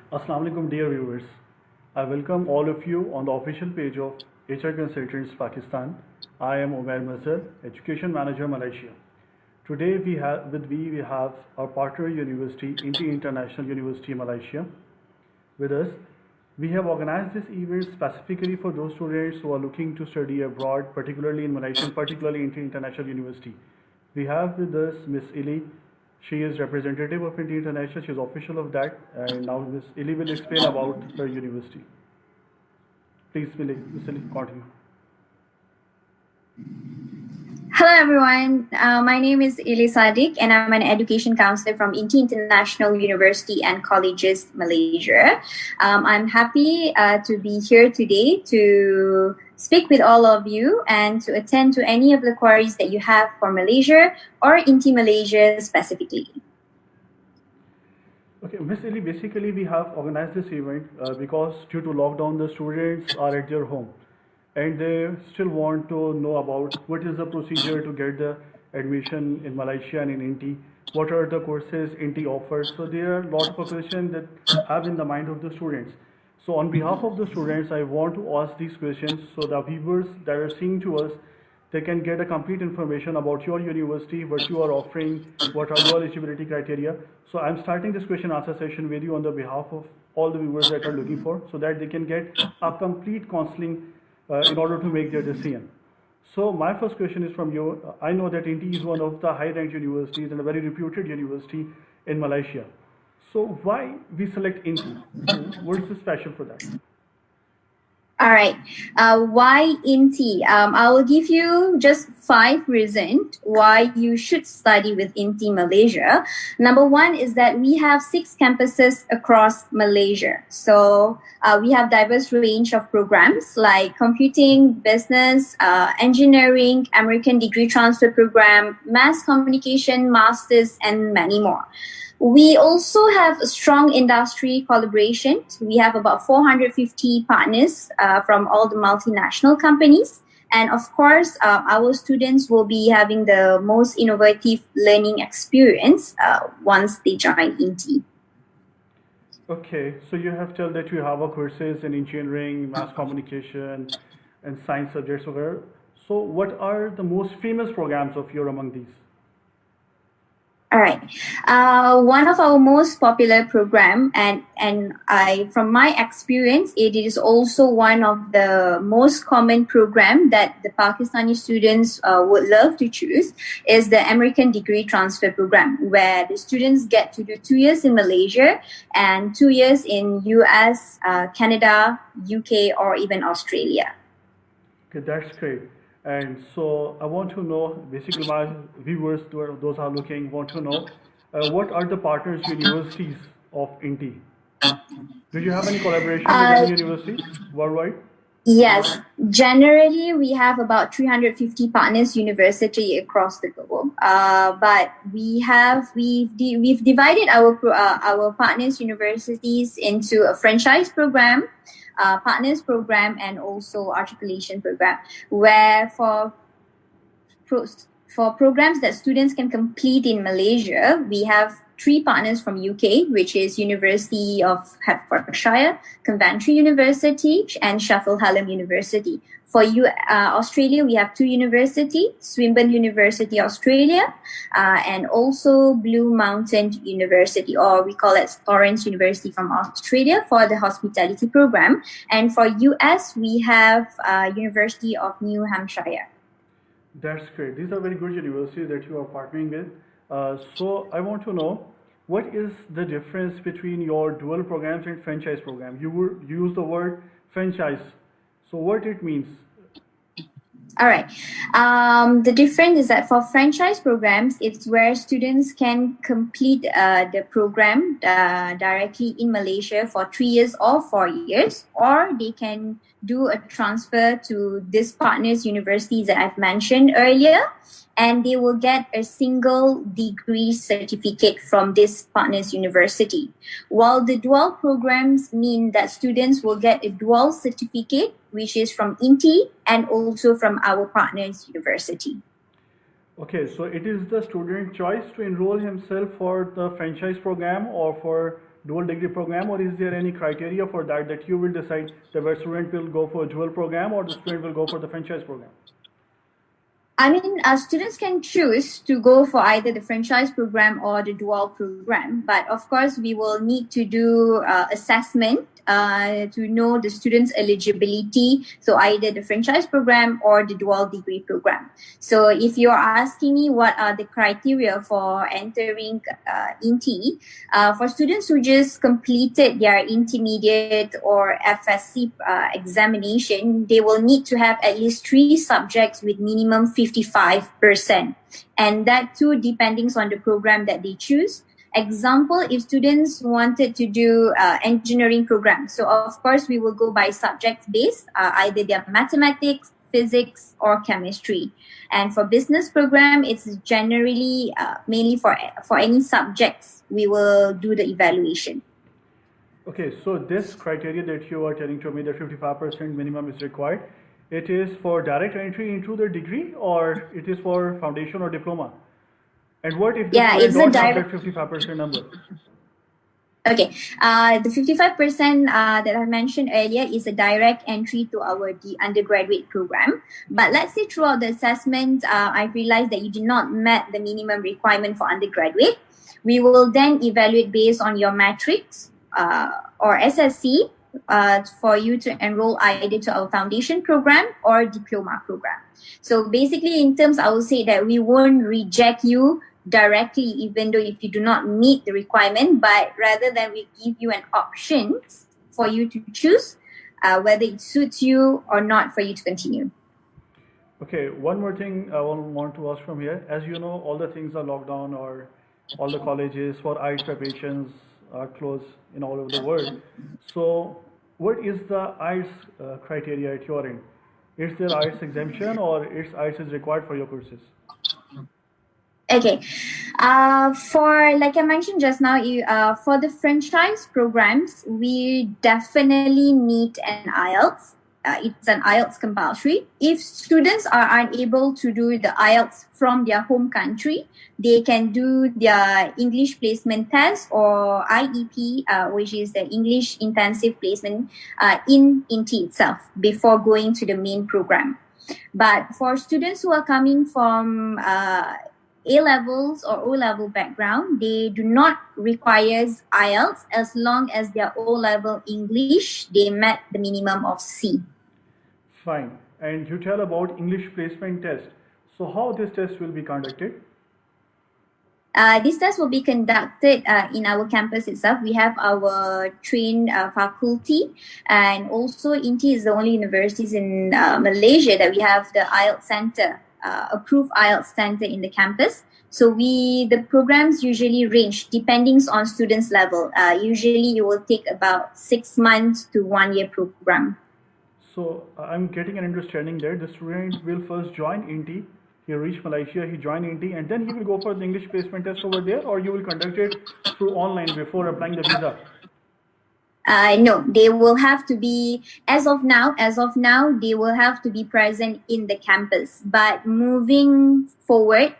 Assalamu alaikum dear viewers. I welcome all of you on the official page of HR Consultants Pakistan. I am Umair Mazhar, Education Manager Malaysia. Today we have our partner university, INTI International University Malaysia with us. We have organized this event specifically for those students who are looking to study abroad, particularly in Malaysia, and particularly INTI International University. We have with us Miss Ili. She is representative of INTI International. She is official of that. And now Miss Ili will explain about her university. Please, Miss Ili, continue. Hello everyone, my name is Ili Sadiq and I'm an education counselor from INTI International University and Colleges, Malaysia. I'm happy to be here today to speak with all of you and to attend to any of the queries that you have for Malaysia or INTI Malaysia specifically. Okay, Miss Ili, basically we have organized this event because due to lockdown the students are at their home and they still want to know about what is the procedure to get the admission in Malaysia and in INTI, what are the courses INTI offers. So there are a lot of questions that have in the mind of the students. So on behalf of the students, I want to ask these questions so the viewers that are seeing to us, they can get a complete information about your university, what you are offering, what are your eligibility criteria. So I'm starting this question answer session with you on the behalf of all the viewers that are looking for, so that they can get a complete counseling in order to make their decision. So my first question is from you. I know that INTI is one of the high-ranked universities and a very reputed university in Malaysia. So why we select INTI? What's the special for that? All right. Why INTI? I will give you just 5 reasons why you should study with INTI Malaysia. Number 1 is that we have 6 campuses across Malaysia. So we have diverse range of programs like computing, business, engineering, American degree transfer program, mass communication, masters, and many more. We also have a strong industry collaboration. We have about 450 partners from all the multinational companies. And of course, our students will be having the most innovative learning experience once they join INTI. Okay, so you have told that you have a courses in engineering, mass communication, and science subjects over. So what are the most famous programs of your among these? All right. One of our most popular program, and from my experience, it is also one of the most common program that the Pakistani students would love to choose, is the American degree transfer program, where the students get to do 2 years in Malaysia and 2 years in US, Canada, UK, or even Australia. Okay, that's great. And so I want to know, basically my viewers, those who are looking, want to know what are the partners universities of INTI? Do you have any collaboration with any universities worldwide? Yes, generally we have about 350 partners university across the globe. But we've divided our partners universities into a franchise program, partners program, and also articulation program, where for programs that students can complete in Malaysia, we have 3 partners from UK, which is University of Hertfordshire, Coventry University, and Sheffield Hallam University. For Australia, we have 2 universities, Swinburne University Australia, and also Blue Mountain University, or we call it Torrance University from Australia for the hospitality program. And for US, we have University of New Hampshire. That's great. These are very good universities that you are partnering with. So I want to know, what is the difference between your dual programs and franchise program? You use the word franchise. So what it means? All right. The difference is that for franchise programs, it's where students can complete the program directly in Malaysia for 3 years or 4 years, or they can do a transfer to this partners universities that I've mentioned earlier, and they will get a single degree certificate from this partners university. While the dual programs mean that students will get a dual certificate, which is from INTI and also from our partners university. Okay, so it is the student choice to enroll himself for the franchise program or for dual degree program, or is there any criteria for that that you will decide that where student will go for a dual program or the student will go for the franchise program? I mean, students can choose to go for either the franchise program or the dual program, but of course, we will need to do assessment to know the student's eligibility. So either the franchise program or the dual degree program. So if you're asking me what are the criteria for entering INTI, for students who just completed their intermediate or FSC examination, they will need to have at least 3 subjects with minimum 55%. And that too, depending on the program that they choose. Example, if students wanted to do engineering program, so of course we will go by subject based, either their mathematics, physics, or chemistry. And for business program, it's generally mainly for any subjects we will do the evaluation. Okay, so this criteria that you are telling to me that 55% minimum is required, it is for direct entry into the degree or it is for foundation or diploma? And what if the Yeah, student it's a don't have that direct. 55% number? Okay, the 55% that I mentioned earlier is a direct entry to our undergraduate program. But let's say throughout the assessment, I realized that you did not met the minimum requirement for undergraduate. We will then evaluate based on your matrix or SSC for you to enroll either to our foundation program or diploma program. So basically, in terms, I will say that we won't reject you directly, even though if you do not meet the requirement, but rather than we give you an option for you to choose whether it suits you or not for you to continue. Okay, one more thing I want to ask from here. As you know, all the things are locked down or all the colleges for IELTS preparations are closed in all over the world. So what is the IELTS criteria at your end? Is there IELTS exemption or is IELTS is required for your courses? Okay. For like I mentioned just now, for the franchise programs, we definitely need an IELTS. It's an IELTS compulsory. If students are unable to do the IELTS from their home country, they can do their English placement test or IEP, which is the English intensive placement in INTI itself before going to the main program. But for students who are coming from A levels or O level background, they do not require IELTS as long as their O level English they met the minimum of C. Fine. And you tell about English placement test. So how this test will be conducted? This test will be conducted in our campus itself. We have our trained faculty, and also INTI is the only universities in Malaysia that we have the IELTS center, approved IELTS center in the campus. So the programs usually range depending on students' level. Usually you will take about 6 months to 1 year program. So I'm getting an understanding that the student will first join INTI, he reach Malaysia, he join INTI, and then he will go for the English placement test over there, or you will conduct it through online before applying the visa? No, they will have to be, as of now, they will have to be present in the campus. But moving forward,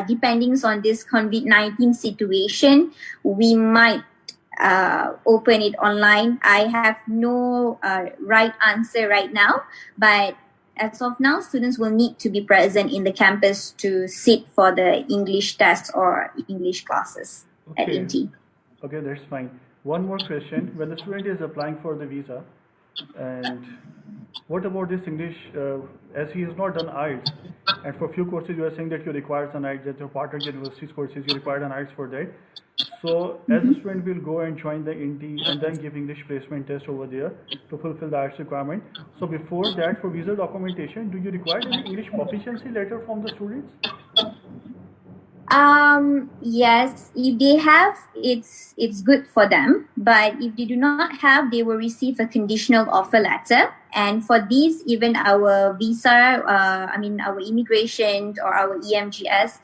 depending on this COVID-19 situation, we might open it online. I have no right answer right now, but as of now, students will need to be present in the campus to sit for the English test or English classes at Okay, INTI. okay, that's fine. One more question. When the student is applying for the visa, and what about this English, as he has not done IELTS, and for few courses you are saying that you require an IELTS, that your partner universities courses you require an IELTS for that. So as a student will go and join the INTI and then give English placement test over there to fulfill the IELTS requirement. So before that, for visa documentation, do you require any English proficiency letter from the students? Yes, if they have, it's good for them. But if they do not have, they will receive a conditional offer letter. And for these, even our visa, our immigration or our EMGS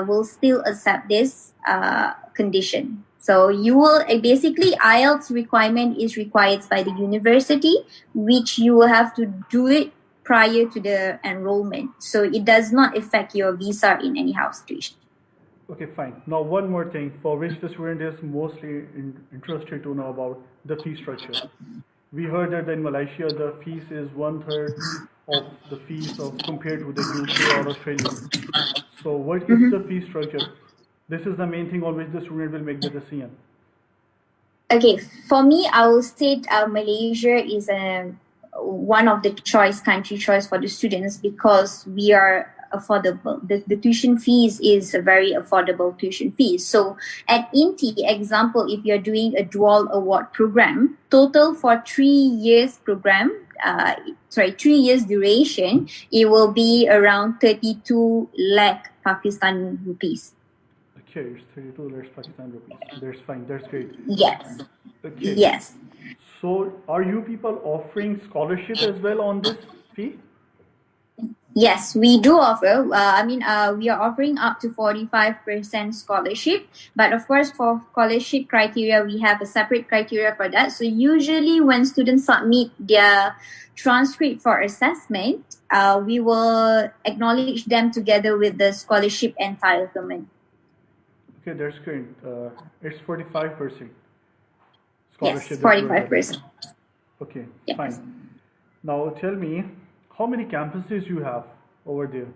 will still accept this condition. So you will basically IELTS requirement is required by the university, which you will have to do it prior to the enrollment. So it does not affect your visa in any house situation. Okay, fine. Now, one more thing for which the student is mostly interested to know about the fee structure. We heard that in Malaysia the fees is one third of the fees of compared to the UK or Australia. So, what is the fee structure? This is the main thing on which the student will make the decision. Okay, for me, I will state Malaysia is one of the country choice for the students because we are affordable. The tuition fees is a very affordable tuition fees. So at INTI, example, if you're doing a dual award program, total for 3 years program, 3 years duration, it will be around 32 lakh Pakistan rupees. Okay, it's 32 lakhs Pakistan rupees. That's fine. That's great. Yes. Okay. Yes. So, are you people offering scholarship as well on this fee? Yes, we do offer. We are offering up to 45% scholarship. But of course, for scholarship criteria, we have a separate criteria for that. So usually when students submit their transcript for assessment, we will acknowledge them together with the scholarship entitlement. Okay, that's great. It's 45% Yes, scholarship that you are getting. 45%. Okay, Yes. fine. Now tell me, how many campuses you have over there?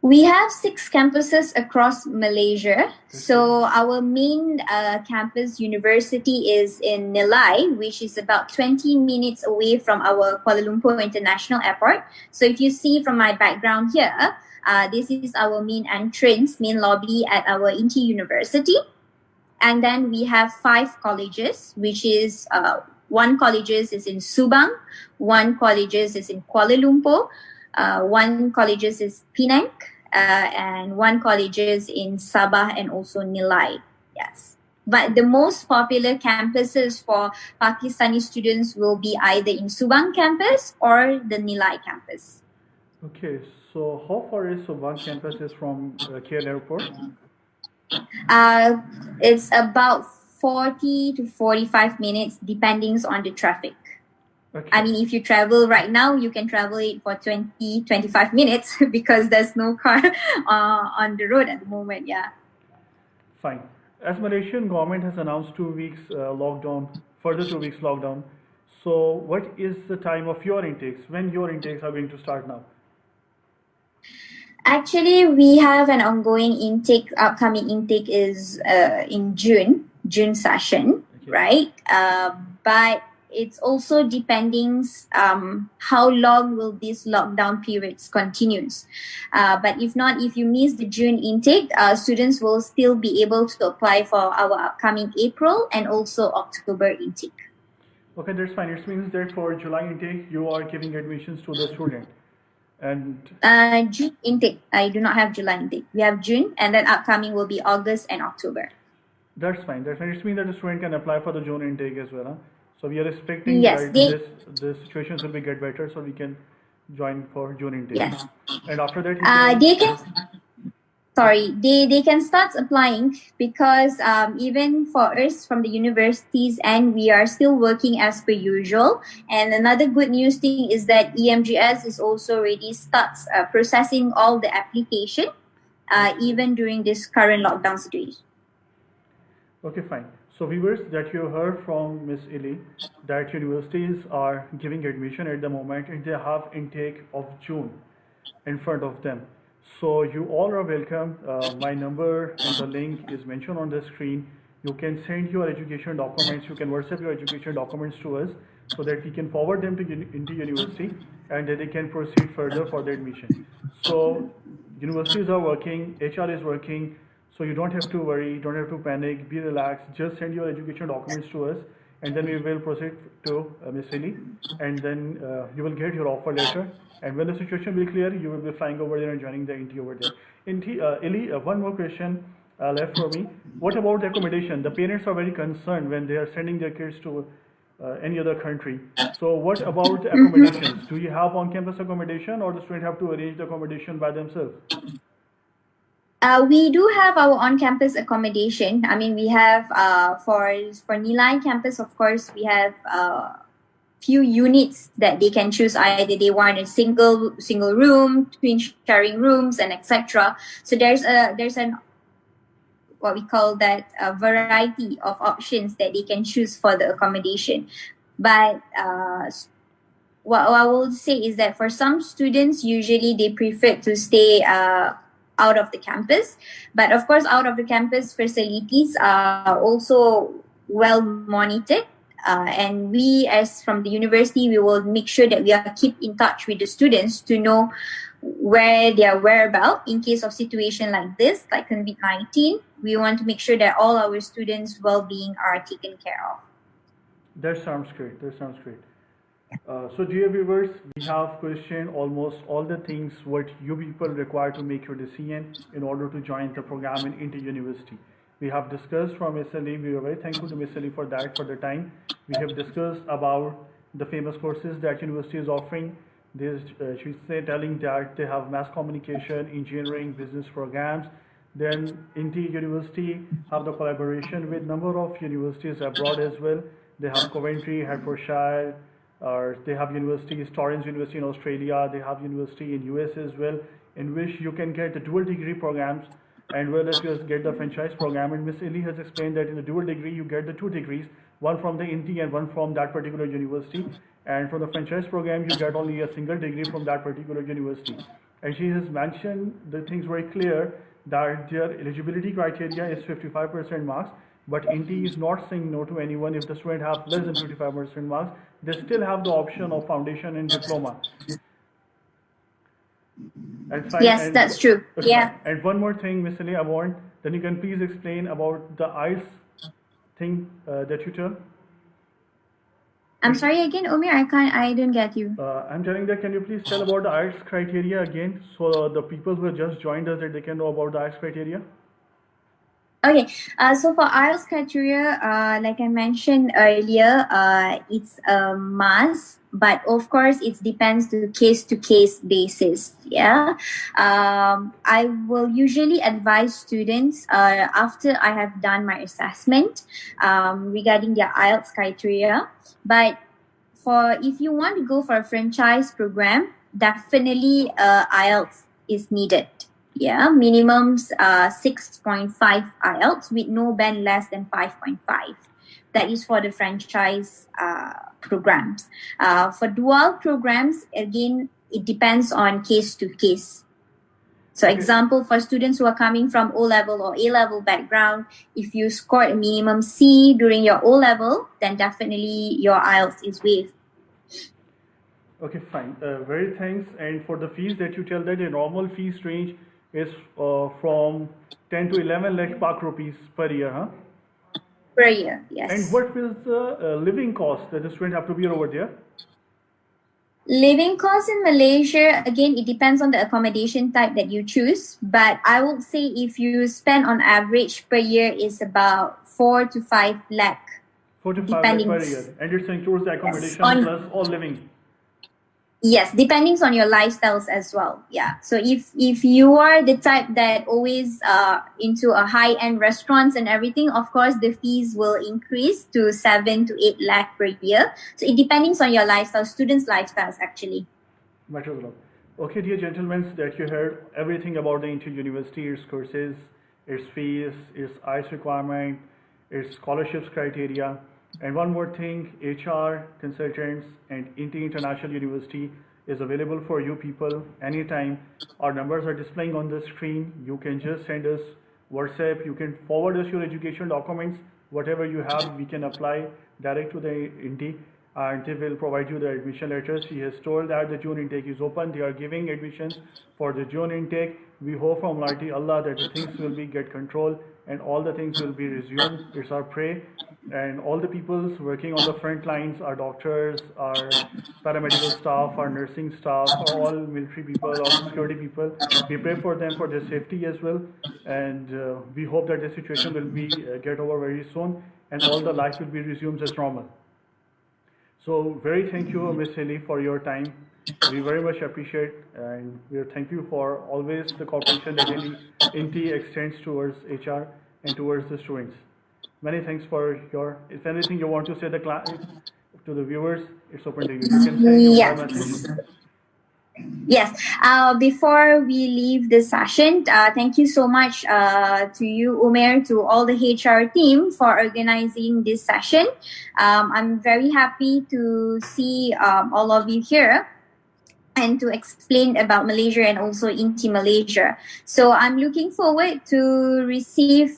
We have 6 campuses across Malaysia. So our main campus university is in Nilai, which is about 20 minutes away from our Kuala Lumpur International Airport. So if you see from my background here, this is our main entrance, main lobby at our INTI University. And then we have 5 colleges, which is one colleges is in Subang, one colleges is in Kuala Lumpur, one colleges is Penang, and one colleges in Sabah and also Nilai. Yes. But the most popular campuses for Pakistani students will be either in Subang campus or the Nilai campus. Okay, so how far is one campus is from KL Airport? Uh, it's about 40 to 45 minutes depending on the traffic. Okay, If you travel right now, you can travel it for 20, 25 minutes because there's no car on the road at the moment. Yeah. fine. As Malaysian government has announced 2 weeks lockdown, further 2 weeks lockdown. So what is the time of your intakes? When your intakes are going to start now? Actually, we have an ongoing intake. Upcoming intake is in June session, Okay. right? But it's also depending how long will this lockdown periods continues. But if not, if you miss the June intake, students will still be able to apply for our upcoming April and also October intake. Okay, that's fine. It means that for July intake, you are giving admissions to the student. And June intake, I do not have July intake. We have June, and then upcoming will be August and October. that's fine. That's fine. It means that the student can apply for the June intake as well. Huh? So we are expecting Yes, that they this situations will be get better, so we can join for June intake. yes. And after that, you can. They can they can start applying because even for us from the universities and we are still working as per usual. And another good news thing is that EMGS is also already starts processing all the application even during this current lockdown situation. Okay, fine. So viewers, that you heard from Miss Ili that universities are giving admission at the moment and they have intake of June in front of them. So you all are welcome. My number and the link is mentioned on the screen. You can send your education documents. You can WhatsApp your education documents to us so that we can forward them to into university and then they can proceed further for the admission. So universities are working, HR is working, so you don't have to worry, don't have to panic, be relaxed. Just send your education documents to us, and then we will proceed to Miss Eli, and then you will get your offer letter. And when the situation will clear, you will be flying over there and joining the INTI over there. INTI, Eli, one more question left for me. What about the accommodation? The parents are very concerned when they are sending their kids to any other country. So what about the accommodations? Do you have on-campus accommodation, or the student have to arrange the accommodation by themselves? We do have our on-campus accommodation. We have for Nilai campus, of course, we have few units that they can choose. Either they want a single room, twin sharing rooms, and etc. So there's an what we call that a variety of options that they can choose for the accommodation. But what I will say is that for some students, usually they prefer to stay out of the campus. But of course, out of the campus facilities are also well monitored. And we, as from the university, we will make sure that we are keep in touch with the students to know where their whereabouts in case of situation like this, like COVID-19. We want to make sure that all our students' well-being are taken care of. That sounds great. That sounds great. So, dear viewers, we have questioned almost all the things what you people require to make your decision in order to join the program in INTI University. We have discussed from Miss Ali. We are very thankful to Miss Ali for that, for the time. We have discussed about the famous courses that university is offering. She's telling that they have mass communication, engineering, business programs. Then INTI University have the collaboration with number of universities abroad as well. They have Coventry, Hertfordshire, or they have universities, Torrens University in Australia, they have university in US as well, in which you can get the dual degree programs and well as you get the franchise program. And Miss Illy has explained that in the dual degree you get the two degrees, one from the INTI and one from that particular university. And for the franchise program you get only a single degree from that particular university. And she has mentioned the things very clear that their eligibility criteria is 55% marks, but INTI is not saying no to anyone if the student have less than 55% marks. They still have the option of foundation and diploma. And fine, Yes, that's true. Yeah. and one more thing, Miss Ali, I want, then you can please explain about the IELTS thing that you tell. I'm sorry again, Omir. I didn't get you. I'm telling that, can you please tell about the IELTS criteria again, so the people who have just joined us that they can know about the IELTS criteria? Okay, so for IELTS criteria, like I mentioned earlier, it's a must, but of course it depends to case basis. Yeah, I will usually advise students after I have done my assessment regarding their IELTS criteria. But for if you want to go for a franchise program, definitely IELTS is needed. Yeah, minimums 6.5 IELTS with no band less than 5.5. That is for the franchise programs. For dual programs, again, it depends on case to case. So, example, for students who are coming from O-level or A-level background, if you scored a minimum C during your O-level, then definitely your IELTS is waived. Okay, fine. Very thanks. And for the fees that you tell that the normal fees range is from 10 to 11 lakh Pak rupees per year, huh? Per year, yes. And what is the living cost that the student have to bear over there? Living costs in Malaysia, again, it depends on the accommodation type that you choose. But I would say if you spend on average per year is about 4 to 5 lakh. 4 to 5 lakh per year. And it includes the accommodation plus all living. Yes, depending on your lifestyles as well. Yeah. So if you are the type that always into a high end restaurants and everything, of course the fees will increase to 7 to 8 lakh per year. So it depends on your lifestyle, students' lifestyles actually. Matters a lot. Okay, dear gentlemen, that you heard everything about the INTI University, its courses, its fees, its IELTS requirement, its scholarships criteria. And one more thing, HR consultants and INTI International University is available for you people anytime. Our numbers are displaying on the screen. You can just send us WhatsApp. You can forward us your education documents. Whatever you have, we can apply direct to the INTI and they will provide you the admission letters. She has told that the June intake is open. They are giving admissions for the June intake. We hope from Almighty Allah that the things will be get control and all the things will be resumed. It's our pray. And all the people working on the front lines, our doctors, our paramedical staff, our nursing staff, all military people, all security people, we pray for them for their safety as well. And we hope that the situation will be get over very soon and all the life will be resumed as normal. So very thank you, Ms. Haley, for your time. We very much appreciate and we thank you for always the cooperation that INTI extends towards HR and towards the students. Many thanks for your, if anything you want to say to to the viewers, it's open to you. You can send your mobile message. Yes. Before we leave this session, thank you so much to you, Umair, to all the HR team for organizing this session. I'm very happy to see all of you here and to explain about Malaysia and also INTI Malaysia. So I'm looking forward to receive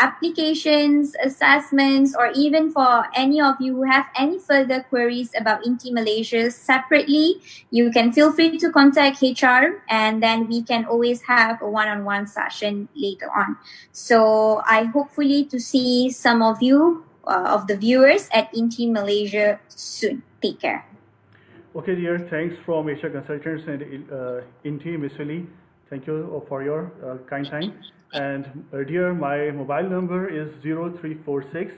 applications, assessments, or even for any of you who have any further queries about INTI Malaysia separately, you can feel free to contact HR and then we can always have a one-on-one session later on. So I hopefully to see some of you, of the viewers at INTI Malaysia soon. Take care. Okay, dear. Thanks from HR Consultants and INTI, Miss Lee. Thank you for your kind time. And dear, my mobile number is 0346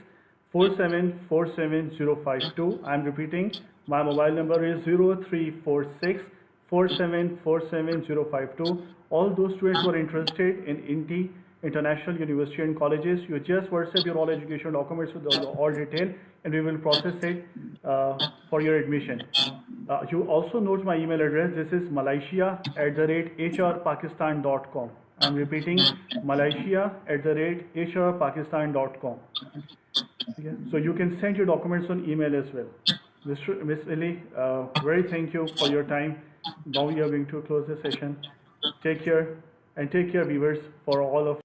4747052. I'm repeating, my mobile number is 0346 4747052. All those students who are interested in INTI, International University and Colleges, you just WhatsApp your all education documents with all detail and we will process it for your admission. You also note my email address. This is malaysia@hrpakistan.com. I'm repeating, malaysia@hrpakistan.com. Okay. So you can send your documents on email as well. Miss Ali, very thank you for your time. Now we are going to close the session. Take care and take care, viewers, for all of